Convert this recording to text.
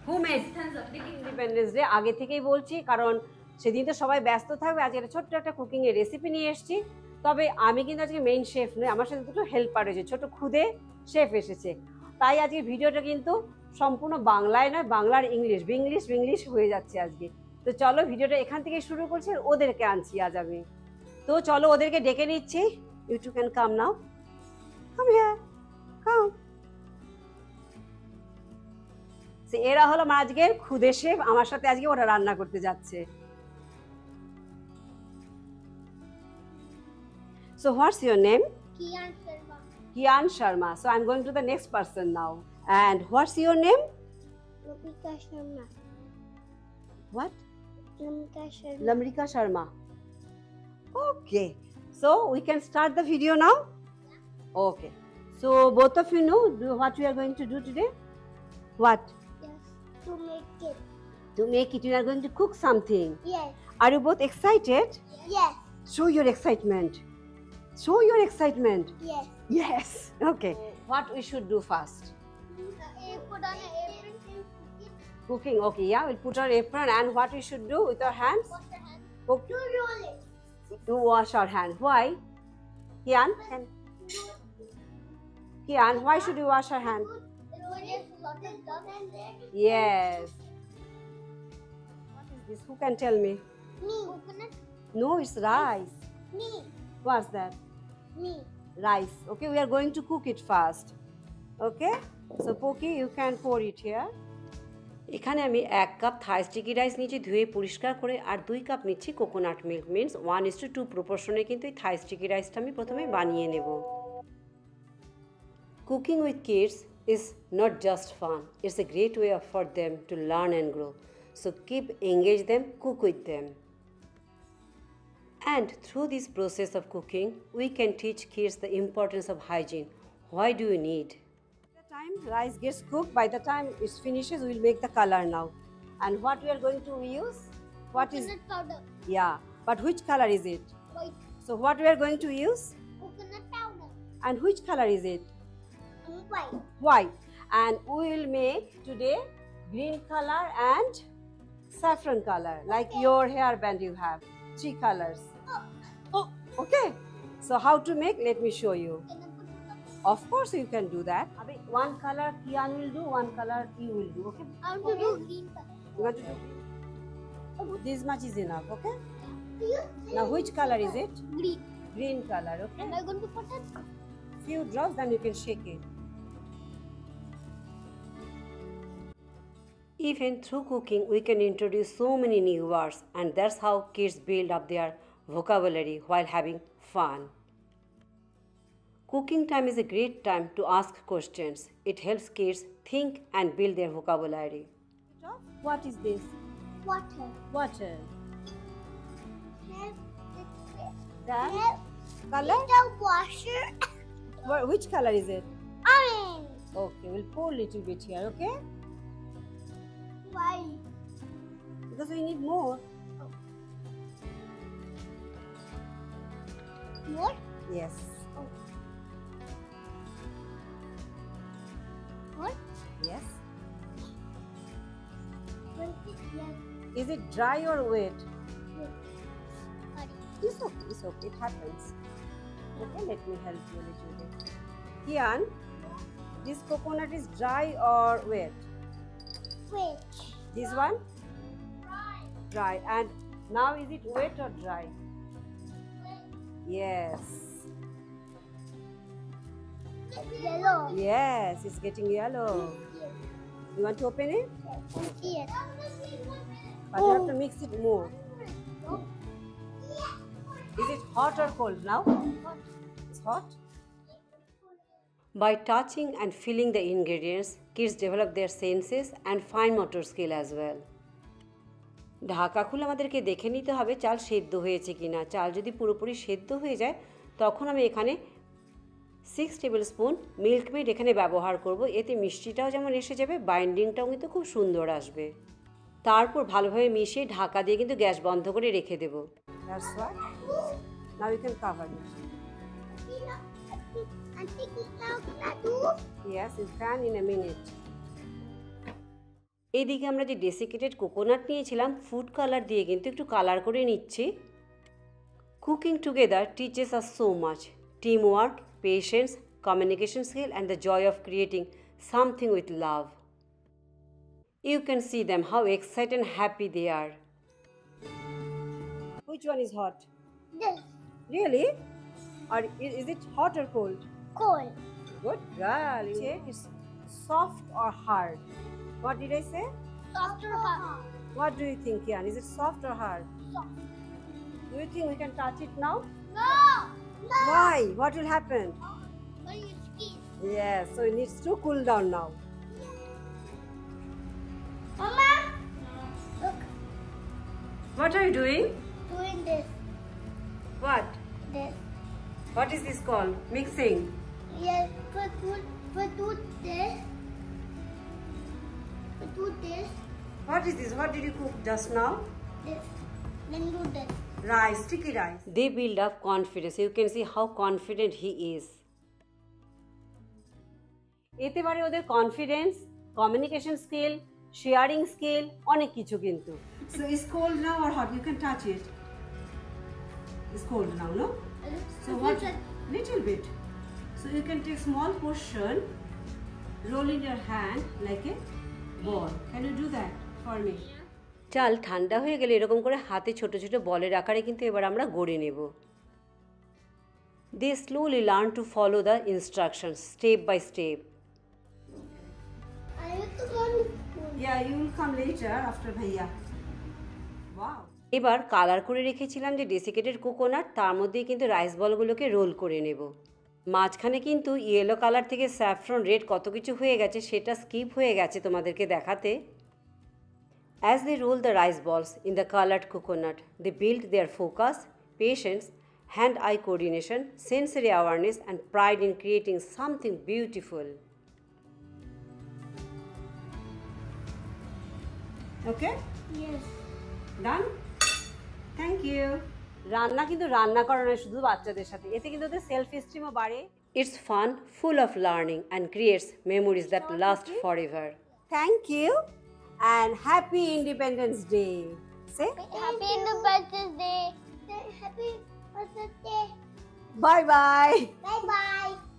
Who made Independence Day? আগে থেকেই বলছি, কারণ সেদিন তো সবাই ব্যস্ত থাকবে। আজকে একটা ছোট্ট একটা কুকিং এর রেসিপি নিয়ে এসেছি। তবে আমি কিন্তু আজকে মেইন শেফ নই, আমার সাথে দুটো হেল্পার এসেছে, ছোট খুদে শেফ এসেছে। তাই আজকে ভিডিওটা কিন্তু সম্পূর্ণ বাংলায় নয়, বাংলার ইংলিশ হয়ে যাচ্ছে আজকে। তো চলো ভিডিওটা এখান থেকে শুরু করছি, আর ওদেরকে আনছি আজ আমি। তো চলো ওদেরকে ডেকে নিচ্ছি। You two can come now, come here, come. এরা হলো আমার আজকের খুদে শেফ, আমার সাথে আজকে ওরা রান্না করতে যাচ্ছে। So what's your name? Kian Sharma. So I'm going to the next person now. And what's your name? Lamrika Sharma. What? Lamrika Sharma. Okay. So we can start the video now? Okay. So both of you know what we are going to do today? What? Yes. To make it. To make it, we are going to cook something. Yes. Are you both excited? Yes. Show your excitement. Show your excitement. Yes. Yes. Okay. What we should do first? Put on an apron and Cooking. Okay. Yeah. We'll put our apron, and what we should do with our hands? wash the hand. Cook. To roll it. To wash our hands. Why? Kian? Kian, why should we wash our hands? Roll it, lot of dust and there. Yes. What is this? Who can tell me? Me. Coconut. No, it's rice. Me. What's that? Me. Rice. Okay, we are going to cook it first. Okay, so Poki, you can pour it here. এখানে আমি 1 cup থাই sticky rice নিয়েছি ধুয়ে পরিষ্কার করে, আর 2 cup নিচ্ছি coconut milk. Means 1:2 প্রপোর্শনে কিন্তু এই থাই স্টিকি রাইসটা আমি প্রথমে বানিয়ে নেব। Cooking with kids is not just fun, it's a great way for them to learn and grow. So keep engage them, cook with them. And through this process of cooking, we can teach kids the importance of hygiene. Why do you need? By the time rice gets cooked, by the time it finishes, we'll make the color now. And what we are going to use? What is? Coconut powder. Yeah, but which color is it? White. So what we are going to use? Coconut powder. And which color is it? White. White. And we will make today green color and saffron color, like your hairband you have. 3 colors. Oh, okay. So how to make? Let me show you. Can I put it Of course you can do that. One color Kian will do, one color you will do. Okay. I want to do green color. You want to do? This much is enough. Okay. You Now which color is it? green. Green color. Okay. Am I going to put it? Few drops, then you can shake it. Even through cooking, we can introduce so many new words, and that's how kids build up their vocabulary while having fun. Cooking time is a great time to ask questions. It helps kids think and build their vocabulary. What is this? Water. Water. Have Then have color? the washer. Which color is it? Orange. Okay, we'll pour a little bit here, okay? Why? Because we need more. More? Yes. What? Yes. Yes. Is it dry or wet? Sorry. It's okay, it's okay, it happens. Okay, let me help you a little bit. Kian, this coconut is dry or wet? Wait. This one? Dry. And now is it wet or dry? Yes. Yellow. Yes, it's getting yellow. You want to open it? Yes. But you have to mix it more. Is it hot or cold now? It's hot. By touching and feeling the ingredients, kids develop their senses and fine motor skill as well. Dhaka খুলে আমাদেরকে দেখে নিতে হবে চাল সেদ্ধ হয়েছে কিনা। চাল যদি পুরোপুরি সেদ্ধ হয়ে যায়, তখন আমি এখানে 6 টেবিলস্পুন মিল্কমেড এখানে ব্যবহার করব। এতে মিষ্টিটাও যেমন এসে যাবে, বাইন্ডিংটাও কিন্তু খুব সুন্দর আসবে। তারপর ভালোভাবে মিশিয়ে ঢাকা দিয়ে কিন্তু গ্যাস বন্ধ করে রেখে দেব। That's why. Now you can cover it. I'm taking out that. Yes, you can in a minute. এইদিকে আমরা যে ডেসিকেটেড কোকোনাট নিয়েছিলাম ফুড কালার দিয়ে কিন্তু একটু কালার করে নিচ্ছি। Cooking together teaches us so much, team work, patience, communication skill and the joy of creating something with love. You can see them how excited and happy they are. Which one is hot? This. Really? Or is it hot or cold? Cold. Good girl. It's soft or hard? What did I say? Soft or hard? What do you think, Kian? Is it soft or hard? Soft. Do you think we can touch it now? No. No. Why? What will happen? When you skin. Yes, so it needs to cool down now. Mama. Look. What are you doing? Doing this. What? This. What is this called? Mixing. Yes. But do this. But do this. What is this? What did you cook just now? This. Then do this. Rice, sticky rice. They build up confidence. You can see how confident he is. এতে পারে ওদের confidence, communication skill, sharing skill অনেক কিছু কিন্তু। So it's cold now or hot? You can touch it. It's cold now, no? So what? Little bit. So you can take small portion, roll in your hand like a ball. Can you do that for me? চাল ঠান্ডা হয়ে গেলে এরকম করে হাতে ছোট ছোট বলের আকারে কিন্তু এবার আমরা গড়ে নেব। They slowly learn to follow the instructions step by step. I have to go to school. Yeah, you will come later after Bhaiya. Wow. এবার কালার করে রেখেছিলাম যে ডেসিকেটেড কোকোনাট, তার মধ্যে কিন্তু রাইস বলগুলোকে রোল করে নেব। মাঝখানে কিন্তু ইয়েলো কালার থেকে স্যাফরন রেড কত কিছু হয়ে গেছে সেটা স্কিপ হয়ে গেছে তোমাদেরকে দেখাতে। As they roll the rice balls in the colored coconut, they build their focus, patience, hand-eye coordination, sensory awareness and pride in creating something beautiful. Okay? Yes. Done? Thank you. রান্না কিন্তু রান্না করা নয় শুধু বাচ্চাদের সাথে, এতে কিন্তু ওদের সেলফ এস্টিমও বাড়ে। It's fun, full of learning and creates memories that last forever. Thank you and happy Independence Day. Say Happy Independence Day. Happy Independence Day. bye bye. Bye bye.